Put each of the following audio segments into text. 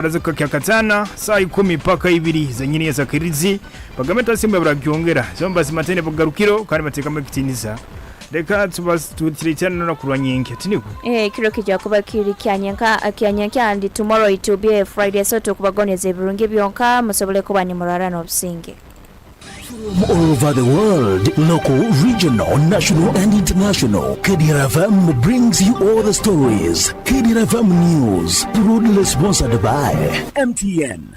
Arazuka kyakatana saa 10 paka 2 zenyini ya zakirizi bagameta simba baragyongera zomba simatene bugarukiro kandi mateka makitiniza reka tubatirikana no kurwanyinge tiniku kiro kijya kuba kiri kyanyanka and tomorrow it will be a Friday so to kubagoneze birungi byonka musobole kuba ni murara no businge. All over the world, local, regional, national and international, Kdr FM brings you all the stories. Kdr FM News, proudly sponsored by MTN.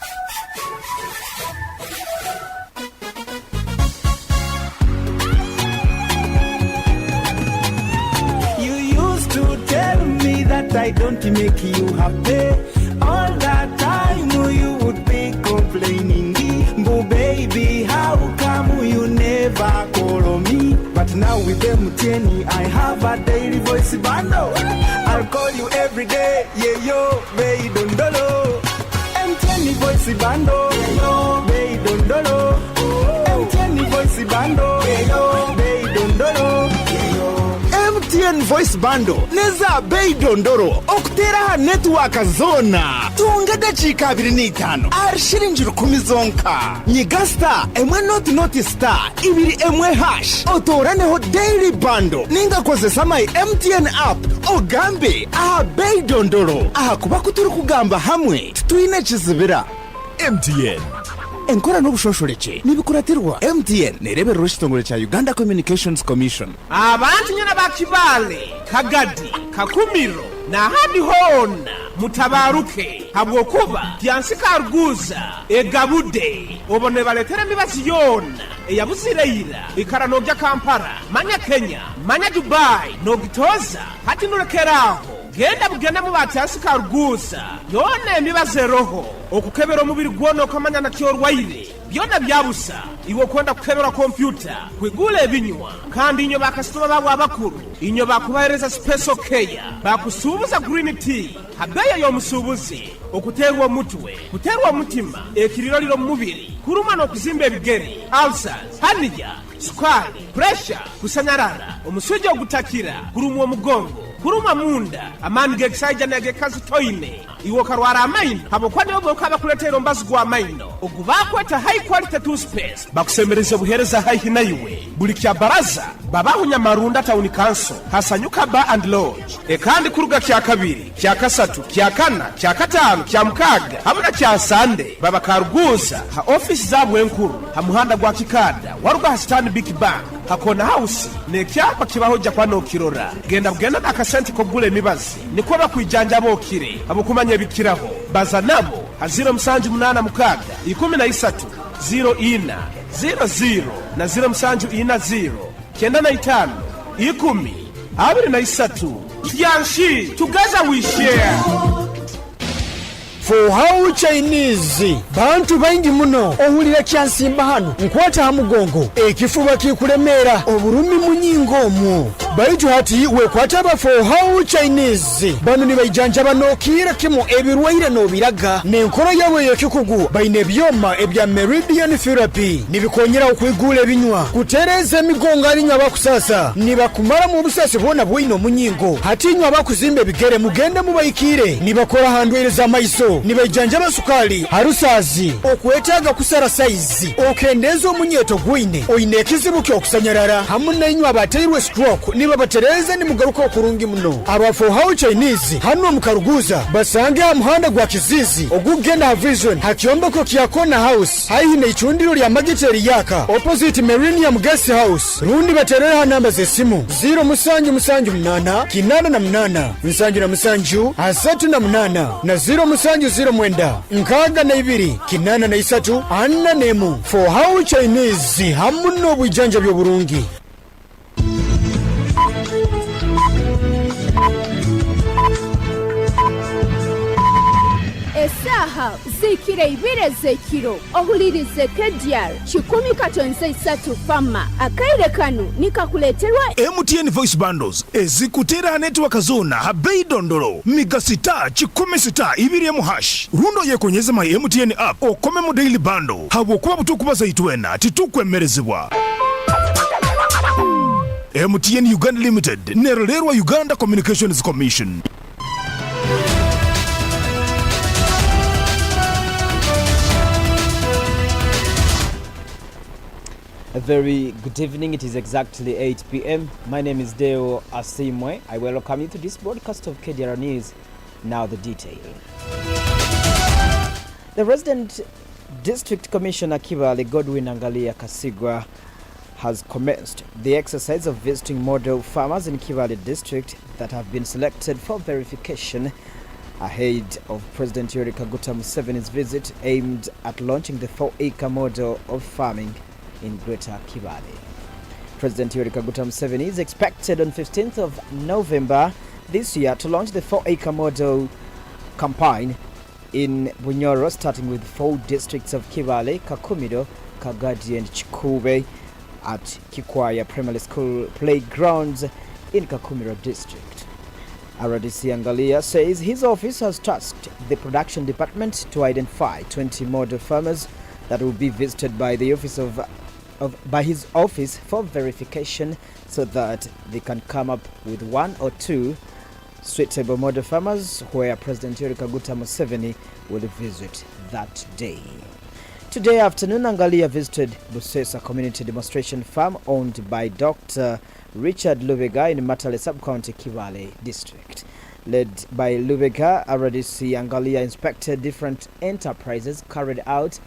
You used to tell me that I don't make you happy. All that time you would be complaining. But baby, how come you never call me? But now with MTN, I have a daily voice bundle. I'll call you every day, yeah yo, baby don't dolo. MTN voice bundle, yeah yo, baby don't dolo. MTN voice bundle, yeah yo, baby don't dolo. MTN voice bundle neza bei dondoro okutera network zona tunga dachika 25 arshirinjuru 10 zonka nyigasta emwe not star ibiri emwe hash otoraneho daily bundle ninga kozesa my MTN app ogambe aha bei dondoro aha kuba kuturi kugamba hamwe tuine kizibira MTN enkora n'ubushoshoreche nibikuratirwa MTN nerebe rushitongole cha Uganda Communications Commission. Abantu nyana bakibale kagadi kakumiro na hadi hona mutabaruke habwo kuba tyansika ruguza egabude obone baletere mibasi yona eyabusireyira ikaranogya Kampala manya Kenya manya Dubai no gitoza hati nurekeraho genda bugenda mu batyasika ruguza yone mibaze roho okukebera umubiri gwono kamanya na kyorwaire byona byabusa iwo kwenda kukebera computer kwigule ebinywa kandi inyo bakasitoma babo abakuru inyo bakubahereza special care bakusubuza green tea habeya yo musubuzi okuterwa mutwe kuterwa mutima ekiriroliro mu mubiri kuruma no kuzimba ebigeri ulcers hanija sukari pressure kusanyarara omusujja ogutakira kurumwa mugongo kuruma munda amani geksaija na gekazi toine iwo karwara amaino habo kwani obo kabakuletera mbazi gwa amaino ogubakweta high quality toothpaste bakusemereza buhereza high hinaiwe buli kya baraza babahu nyamarunda town council hasanyuka bar and lodge ekandi kuruga kya kabiri kya kasatu kya kana kya katanu kya mukaga hamuna kya sande baba karuguza ha office zabwe enkuru ha muhanda gwa kikada waruga ha stand big bank hakona house ne kyapa kibahoja kwa no kirora genda bugenda akasenti ko gule mibazi niko bakwijanja bokire abo kumanya bikiraho baza nabo ha 078 mukaga 13 04 00 na 0740 kenda na 5 10 23 yanshi together we share. For how Chinese bantu baingi muno ohulira kyansimba hano nkwata hamugongo ekifuba kikuremera oburumi munyingo mu baitu hati wekwata ba for how Chinese bano ni bayijanja banokira kimo ebirwaire no biraga nenkoro yawe yokikugu baine byoma ebya meridian therapy nibikonyera okwigula ebinywa kutereza emigongo alinywa bakusasa nibakumara mu busasi bona bwino munyingo hati nywa bakuzimbe bigere mugende mubayikire nibakora handwereza maiso nibajanja basukali harusazi okwetaga kusara size okendezo omunyeto gwine oyinekizibu kyokusanyarara hamuna inywa baterwe stroke niba batereza ni mugaruka okurungi muno aba for how Chinese hano mukaruguza basange amuhanda gwa kizizi ogugenda ha vision hakiomba ko kiyakona house haine ichundiro lya magiteri yaka opposite Millennium Guest House rundi baterera namba ze simu 0 kinana na mnana musanju asatu na mnana na 0 mwenda nkaga na ibiri kinana na isatu anna nemu for how Chinese hamuno bujanja byo burungi. Esaha zikire ibireze kiro ohulirize Kdr 10 fama akaire kanu nikakuleterwa MTN voice bundles ezikutera network zona habei dondoro migasita 10 ibiri mu hash rundo yekonyeza my MTN app okome mu daily bundle habo kuba butukubaza itwena titukwemerezebwa. MTN Uganda Limited nerolerwa Uganda Communications Commission. A very good evening. It is exactly 8 p.m. My name is Deo Asiimwe. I welcome you to this broadcast of KDR News. Now the detail. The resident District Commissioner Kibale Godwin Angalia Kasigwa has commenced the exercise of visiting model farmers in Kibale district that have been selected for verification ahead of President Yoweri Kaguta Museveni's visit aimed at launching the 4-acre model of farming in Greater Kibale. President Yoweri Kaguta Museveni is expected on 15th of November this year to launch the 4-acre model campaign in Bunyoro, starting with 4 districts of Kibale, Kakumiro, Kagadi and Chikube at Kikwaya Primary School playgrounds in Kakumiro district. RDC Angalia says his office has tasked the production department to identify 20 model farmers that will be visited by the office by his office for verification so that they can come up with 1 or 2 suitable model farmers where President Yoweri Kaguta Museveni will visit that day. Today afternoon, Angalia visited Busesa Community Demonstration Farm owned by Dr. Richard Lubega in Matale Sub-County Kibale District. Led by Lubega, RDC Angalia inspected different enterprises carried out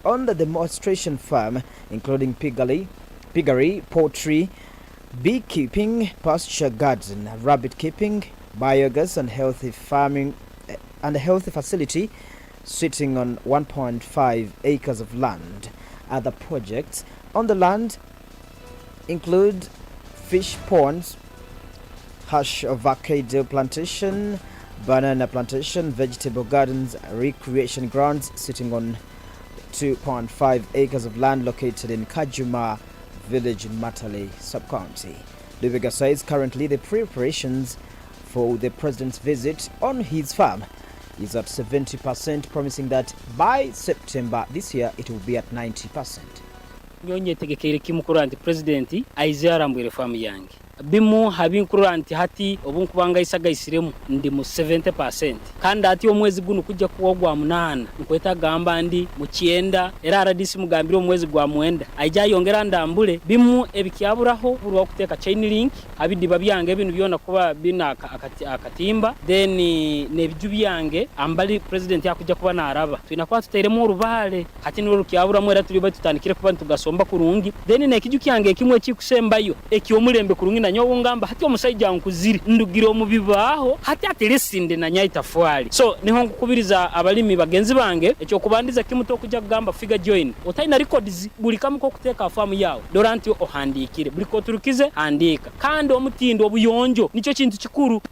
on the demonstration farm, including piggery, poultry, beekeeping, pasture garden, rabbit keeping, biogas and healthy farming and a healthy facility sitting on 1.5 acres of land. Other projects on the land include fish ponds, hash avocado plantation, banana plantation, vegetable gardens, recreation grounds sitting on 2.5 acres of land located in Kajuma village in Matale sub-county. Lubega says currently the preparations for the president's visit on his farm is at 70%, promising that by September this year it will be at 90%. Nyonye tegekere kimukuranti presidenti aiziarambwire farm yange bimu habinkuranti hati obunkubanga isaga isiremu ndi mu 70% kandi ati omwezi guno kujja kuwogwa munana nkweta gamba ndi mu 9 era RDC mugambiro omwezi gwa mwenda aija yongera ndambule bimu ebikyaburaho burwa kuteka chain link abidiba byange ebintu byona kuba bina akatimba then nebiju byange ambali president yakujja kuba naraba twinakwa tuteremo urubale hati no rukyabura mwera turiba tutandikire kuba ntugasomba kurungi then nekiju kyange kimwe kikusembayo ekyomulembe kurungi nyo ngamba hati omusajja nkuziri ndugiro mu bibaho hati ateresinde na nyaita fwali so niho nkukubiriza abalimi bagenzi bange ekyo kubandiza kimuto kujja kugamba figure join otaina records buli kamu ko kuteka farm yawo doranti ohandikire buli ko turukize andika kandi omutindo obuyonjo nicho kintu kikuru.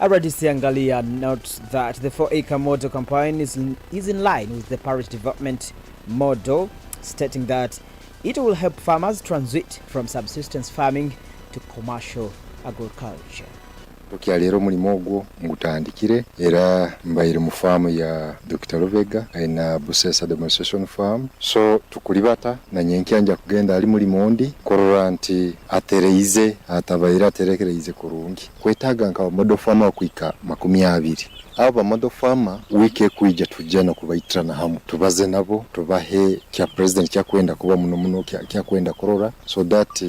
RDC Angalia notes that the 4-acre model campaign is in line with the parish development model, stating that it will help farmers transit from subsistence farming to commercial agriculture. Tukyalero mulimo ogwo ngutandikire era mbayire mu farm ya Dr. Lubega aina Busesa Demonstration Farm so tukulibata na nyenkyanja kugenda ali muri mondi kororanti atereize atabaira aterekereize kurungi kwetaga nka modo farm okwika 20 aba modo farm wike kuija tujana kubaitana hamu tubaze nabo tubahe kya president kya kwenda kuba muno kya kwenda korora so that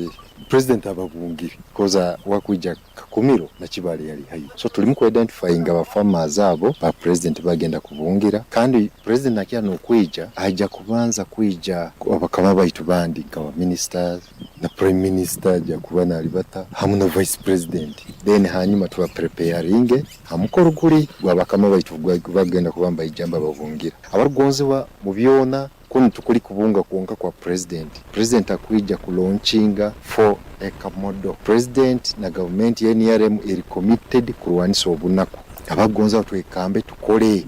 president ababungi koza wakuija Kakumiro na Kibale yali hayo so tulimu ku identifying aba farmers abo ba president bagenda kubungira kandi president nakya no kuija aja kubanza kuija abakama baitu bandi nka ministers na prime minister ja kubana alibata hamu na vice president then hanyuma tuba preparing hamukoro kuri abakama baitu bagenda kubamba ijamba babungira abargonzewa mu byona kuni tukuli kubunga kuonka kwa president akuija kulauncinga 4-acre model president na government ya NRM iri committed kurwanisa obunaku abagonza twekambe tukole.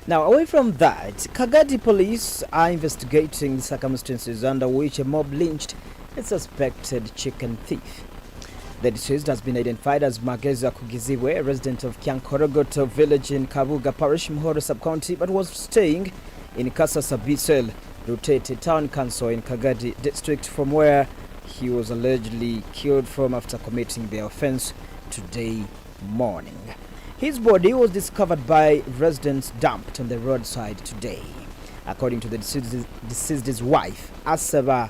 Now away from that, Kagadi police are investigating the circumstances under which a mob lynched a suspected chicken thief. The deceased has been identified as Mageza Kugiziwe, a resident of Kyankorogoto village in Kabuga Parish, Muhoro Sub-County, but was staying in Kasasabisel, Rutete Town Council in Kagadi district, from where he was allegedly killed from after committing the offense today morning. His body was discovered by residents dumped on the roadside today. According to the deceased's wife, Asaba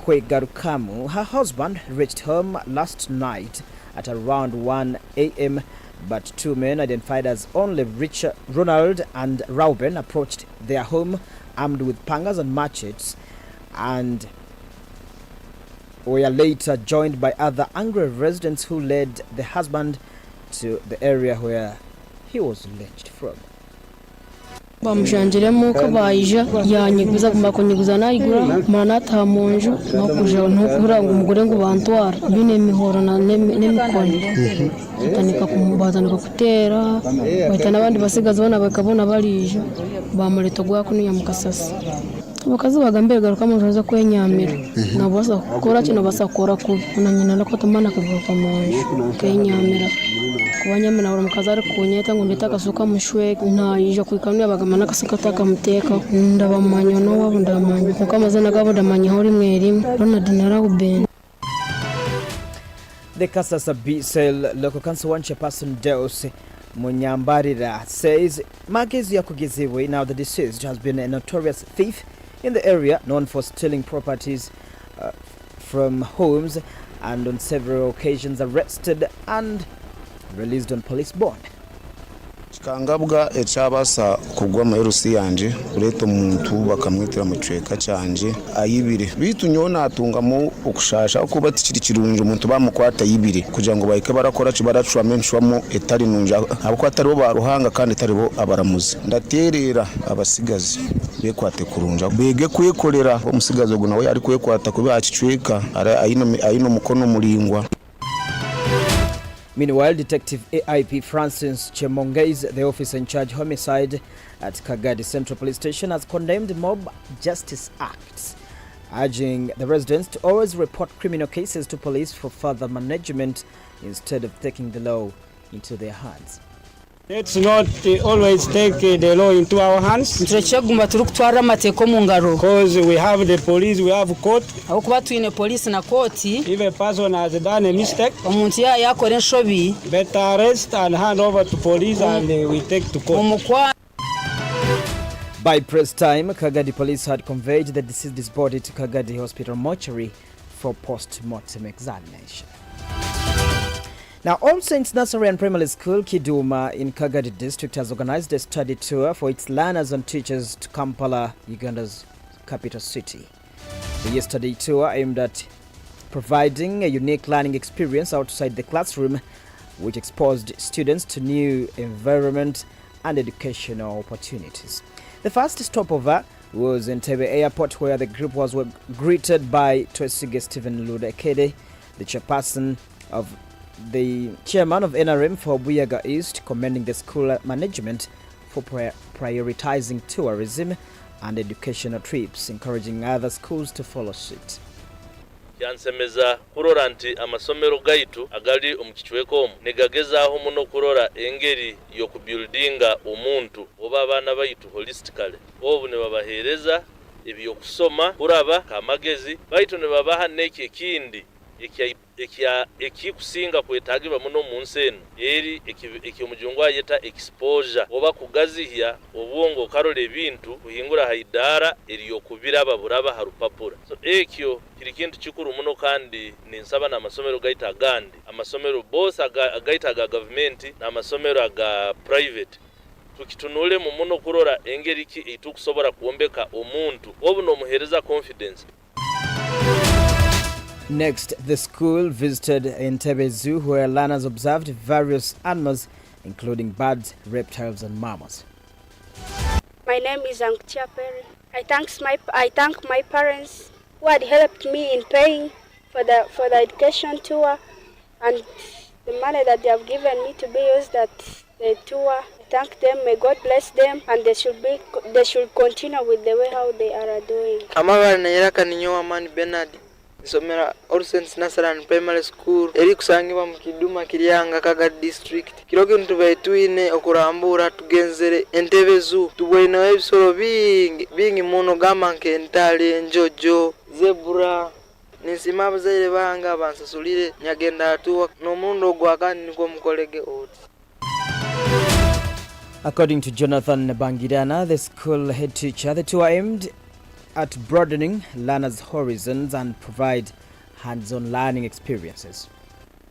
Kwegarukamu, her husband reached home last night at around 1 a.m., but two men identified as only Richard, Ronald and Reuben approached their home armed with pangas and machetes and were later joined by other angry residents who led the husband to the area where he was lynched from. bamushanjiremo ko bayija yanyiguza kunyiguza nayigura manata monjo nokuja nokura ngo umugore ngo bantwara bine mihoro na nemikoni tanika kumubazana kutera bahita nabandi basigaza bana bakabona barije bamureto gwa kunya mukasasa bakazi bagambere garuka mujaza kwenyamira nabasa kora kino basakora ku nanyina nakotamana kuvuka monjo kwenyamira kubanyamira buri mukazari kunyeta ngo nditaka mushwe ntayija kwikamya bagamana kasukata kamuteka ndabamanyo no wabo ndamanyo kuko amazina gabo ndamanyo hori mweri Ronald Narauben. The Kasasa B Cell Local Council One Chairperson Deo Asiimwe says Magezi Yakugeziwe, now the deceased, has been a notorious thief in the area, known for stealing properties from homes, and on several occasions arrested and released on police bond. Kangabwa echabasa kugwa mayirusi yanje ureto muntu bakamwitira muceka cyanje ayibire bitunyona atungamo okushasha kuba tikiri kirunje umuntu bamukwata yibire kugira ngo bayike barakora cibaracwa menshwamo etari nunja abako atari bo baruhanga kandi etari bo abaramuzi ndaterera abasigazi bekwate kurunja bege kwekorera umusigazi guna we ari kwekwata kuba akicweka ayino mukono muringwa. Meanwhile, Detective AIP Francis Chemongez, the officer in charge homicide at Kagadi Central Police Station, has condemned mob justice acts, urging the residents to always report criminal cases to police for further management instead of taking the law into their hands. Let's not always take the law into our hands. Because we have the police, we have court. If a person has done a mistake, better arrest and hand over to police and we take to court. By press time, Kagadi police had conveyed the deceased's body to Kagadi Hospital mortuary for post-mortem examination. Now, All Saints Nursery and Primary School Kiduma in Kagadi district has organized a study tour for its learners and teachers to Kampala, Uganda's capital city. The year-study tour aimed at providing a unique learning experience outside the classroom, which exposed students to new environment and educational opportunities. The first stopover was in Entebbe Airport, where the group was greeted by Twesige Stephen Ludekede, the chairman of NRM for Buyaga East, commending the school management for prioritizing tourism and educational trips, encouraging other schools to follow suit. Yansemeza kurora nti amasomero gaitu agali omukichweko negagezaho muno kurora engeri yokubuildinga omuntu oba abana baitu holistically obu ne babahereza ebyokusoma kuraba kamagezi baitu ne babaha neki ekindi ekikusinga kwetagibwa muno munseno eri ekimujungwa yeta exposure oba kugazihya obwongo karole ebintu kuhingura haidara eriyokubira baburaba harupapura so ekyo kiri kintu kikuru muno kandi ninsaba na amasomero gaita gandi amasomero both agaita ga government na amasomero aga private tukitunule mu muno kurora engeri ki itukusobora kuombeka omuntu obuno muhereza confidence. Next, the school visited Entebbe Zoo, where learners observed various animals, including birds, reptiles, and mammals. My name is Anktia Perry. I thank my parents who had helped me in paying for the education tour and the money that they have given me to be used at the tour. I thank them. May God bless them, and they should continue with the way how they are doing. Amabara nayiraka ninyowa mani Bernard. Somera All Saints Nursery and Primary School eri kusangibwa mu Kiduma Kiryanga Kagadi district kiroge ntubetwine okurambura tugenzere Entebbe Zoo tubwine ebisoro bingi muno gamanke entale enjojo zebra nisima bazaire banga bansasulire nyagenda atuwa no mundo gwakani niko mukolege oti. According to Jonathan Bangidana, the school head teacher, the two are aimed at broadening learners' horizons and provide hands-on learning experiences.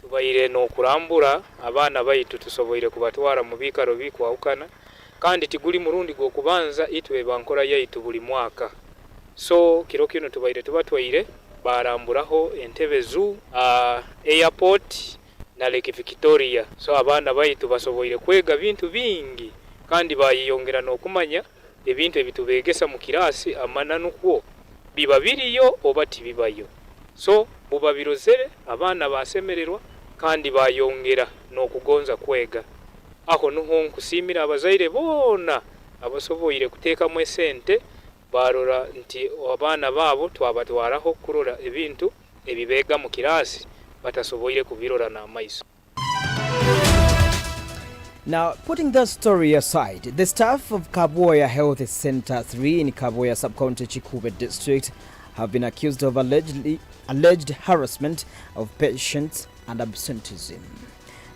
Tubaire n'okulambula abaana baitu tusoboire kubatwara mu biikaro bikwawukana kandi tiguli murundi gw'okubanza itwe bankola yaitu buli mwaka. So kiro kino tubaire tubatwaire baramburaho entebe zu airport na Lake Victoria. So abaana baitu basoboire kwega bintu bingi kandi bayiyongera n'okumanya ebintu ebitubegesa mu kirasi amananu kwo biba biriyo oba tibibayo. So buba birozere abaana basemererwa kandi bayongera n'okugonza kwega. Aho nuho nkusimira abazaire bona abasoboire kuteekamu esente barora nti abaana baabo twabatwaraho kurora ebintu ebibega mu kirasi batasoboire kubirora n'amaiso. Now, putting the story aside, the staff of Kaboya Health Center 3 in Kaboya Subcounty Chikube District have been accused of alleged harassment of patients and absenteeism.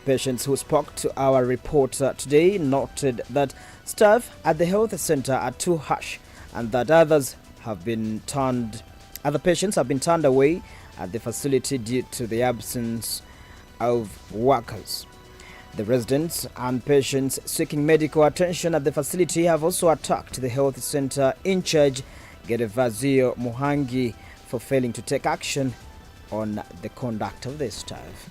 Patients who spoke to our reporter today noted that staff at the health center are too harsh and that other patients have been turned away at the facility due to the absence of workers. The residents and patients seeking medical attention at the facility have also attacked the health center in charge, Gervasio Muhangi, for failing to take action on the conduct of the staff.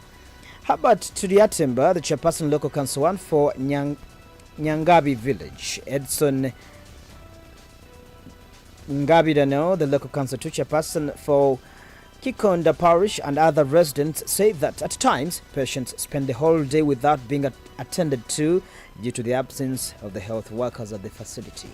Herbert Tudiatemba, the chairperson local council 1 for Nyangabi village, Edson Ngabidano, the local council 2 chairperson for Kikonda parish, and other residents say that at times patients spend the whole day without being attended to due to the absence of the health workers at the facility.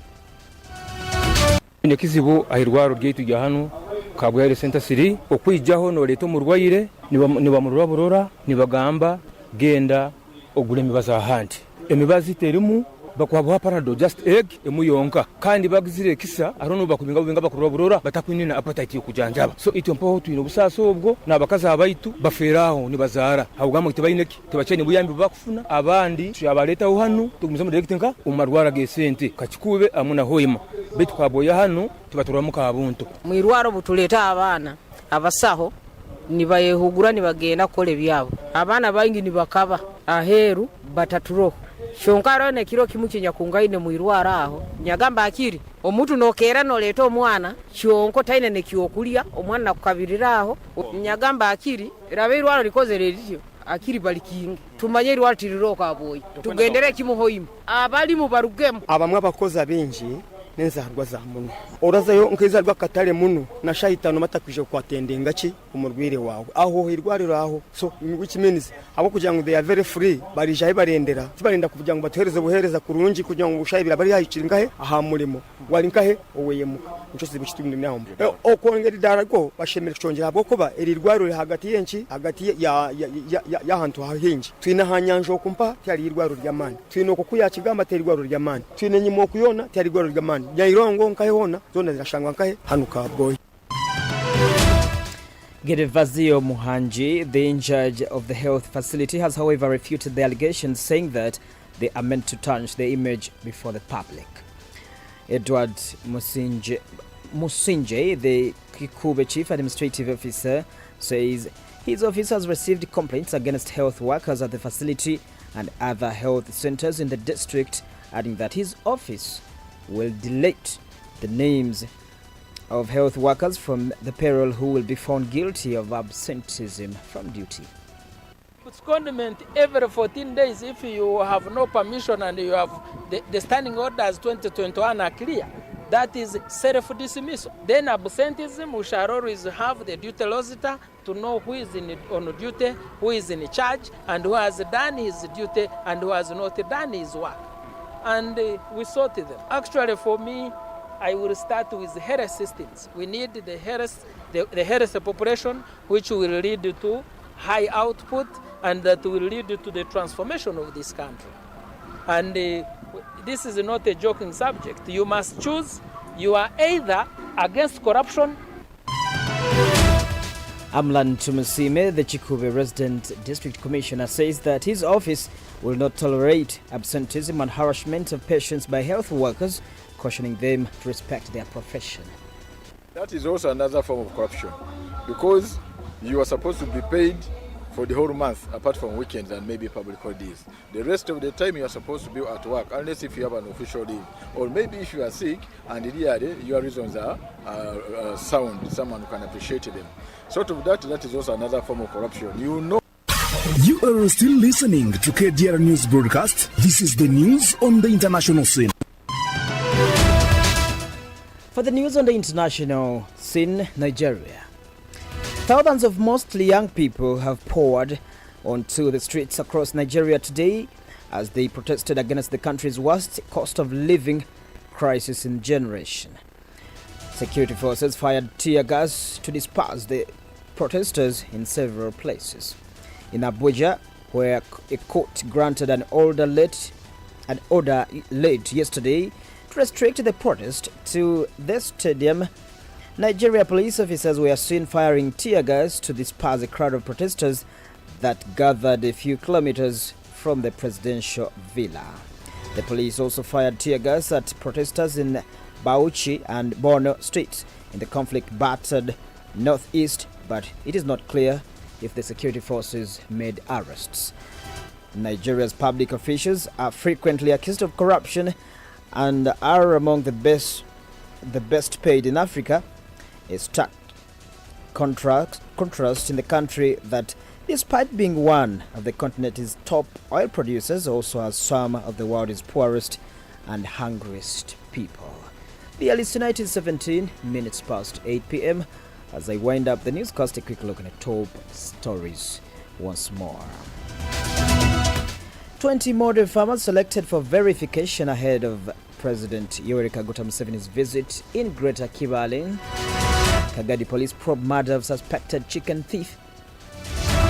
Nekizibu airwaro gate jahanu Kaboya Center City okwijaho no leto murwaire niba murwaburora nibagamba genda ogule mibaza ahandi emibazi terimu bakwabo parado just egg emuyonka kandi bagizire kisa arono bakubinga bubinga bakurwaburora batakwinina appetite kujanjaba so ito mpo twino busaso obwo nabakaza abaitu baferaho nibazara ahugamo kitabayineki tibacheni buyambi bakufuna abandi tyabaleta uhanu tugumizamo directinga umarwara gesente kachikube amuna hoyima betu Kaboya hano tibaturamuka abuntu mwirwaro butuleta abana abasaho nibayehugura nibagenda kole byabo abana bangi nibakaba aheru bataturo shonkaro ne kiro kimukinya kungaine mwirwara aho nyagamba akiri omuntu nokera no leto omwana shonko taine ne kyokulya omwana kukabirira aho nyagamba akiri rabirwaro likoze lelityo akiri balikinga tumanye irwatiriro Kaboya tugendere kimuhoyima abali mu barugemu abamwe abakoza benji nenzarwa za muno orazayo nkizarwa katale muno na shayitano matakwije kwatendenga ki umurwire wawe aho hirwariro aho so which means abo kugira ngo they are very free barija barendera tibarinda kuvuga ngo batohereze buhereza kurungi kugira ngo ushayibira bari yayicira ngahe aha murimo wari ngahe oweyemo nico sibikitumwe n'ambo okongera idarago bashemera cyongera bwo kuba erirwariro hagati yenki hagati ya hantu hahinji twina hanyanjo kumpa cyari irwariro ry'amani twino kukuya kigamba terirwariro ry'amani twine nyimo kuyona terirwariro ry'amani Nyairongo nkayona zona zirashangwa nkahe hanu Kaboya. Gervasio Muhangi, the in charge of the health facility, has however refuted the allegations, saying that they are meant to tarnish the image before the public. Edward Musinje, the Kikube chief administrative officer, says his office has received complaints against health workers at the facility and other health centers in the district, adding that his office will delete the names of health workers from the payroll who will be found guilty of absenteeism from duty. It's condiment every 14 days if you have no permission and you have the standing orders 2021 are clear. That is self-dismissal. Then absenteeism, we shall always have the duty solicitor to know who is on duty, who is in charge, and who has done his duty and who has not done his work. And we sorted them. Actually, for me, I will start with health systems. We need the health population, which will lead to high output, and that will lead to the transformation of this country. And this is not a joking subject. You must choose. You are either against corruption. Amlan Tumusime, the Chikube resident district commissioner, says that his office will not tolerate absenteeism and harassment of patients by health workers, cautioning them to respect their profession. That is also another form of corruption, because you are supposed to be paid for the whole month, apart from weekends and maybe public holidays. The rest of the time you are supposed to be at work, unless if you have an official leave. Or maybe if you are sick and really your reasons are sound, someone who can appreciate them. Sort of that is also another form of corruption. You know. You are still listening to KDR News Broadcast. This is the news on the international scene. For the news on the international scene, Nigeria. Thousands of mostly young people have poured onto the streets across Nigeria today as they protested against the country's worst cost of living crisis in generation. Security forces fired tear gas to disperse the protesters in several places. In Abuja, where a court granted an order late yesterday to restrict the protest to the stadium, Nigeria police officers were seen firing tear gas to disperse a crowd of protesters that gathered a few kilometers from the presidential villa. The police also fired tear gas at protesters in Bauchi and Borno states in the conflict-battered northeast, but it is not clear if the security forces made arrests. Nigeria's public officials are frequently accused of corruption and are among the best paid in Africa. A stark contrast in the country that, despite being one of the continent's top oil producers, also has some of the world's poorest and hungriest people. The early tonight is 17 minutes past 8 p.m. As I wind up the newscast, a quick look at the top stories once more. 20 model farmers selected for verification ahead of President Yoweri Kaguta Museveni's visit in Greater Kibale. Kagadi police probe murder of suspected chicken thief.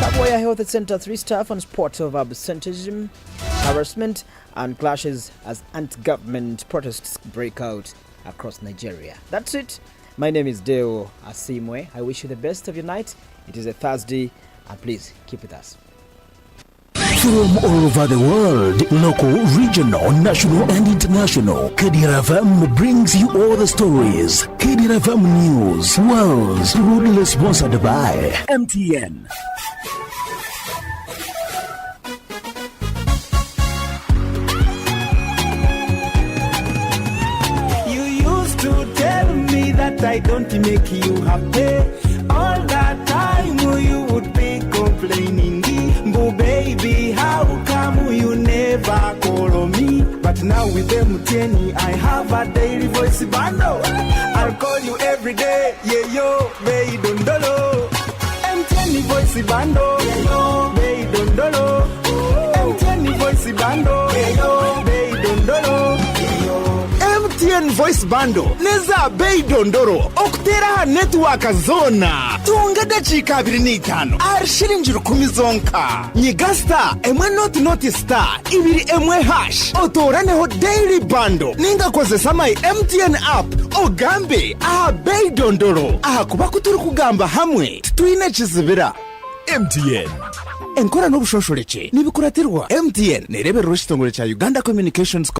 Kaboya Health Center 3 staff on spot of absenteeism, harassment and clashes as anti-government protests break out across Nigeria. That's it. My name is Deo Asiimwe. I wish you the best of your night. It is a Thursday and please keep with us. From all over the world, local, regional, national and international, KDR FM brings you all the stories. KDR FM News, world's proudly sponsored by MTN. You used to tell me that I don't make you happy. All that time you would be complaining. But baby, how come you never call me? But now with MTN, I have a daily voice bundle. I'll call you every day, yeah yo, baby dondolo. MTN voice bundle, yeah yo, baby dondolo. MTN voice bundle, yeah yo, baby dondolo. MTN voice bundle neza bei dondoro okutera network zona tunga dachika 25 arshiringi 10 zonka nyigasta emwe not star ibiri emwe hash otoraneho daily bundle ninga kozesa my MTN app ogambe aha bei dondoro aha kuba kuturi kugamba hamwe twine kizibira MTN enkora n'obushosholeke nibikuratirwa MTN nerebera rw'ekitongole kya Uganda Communications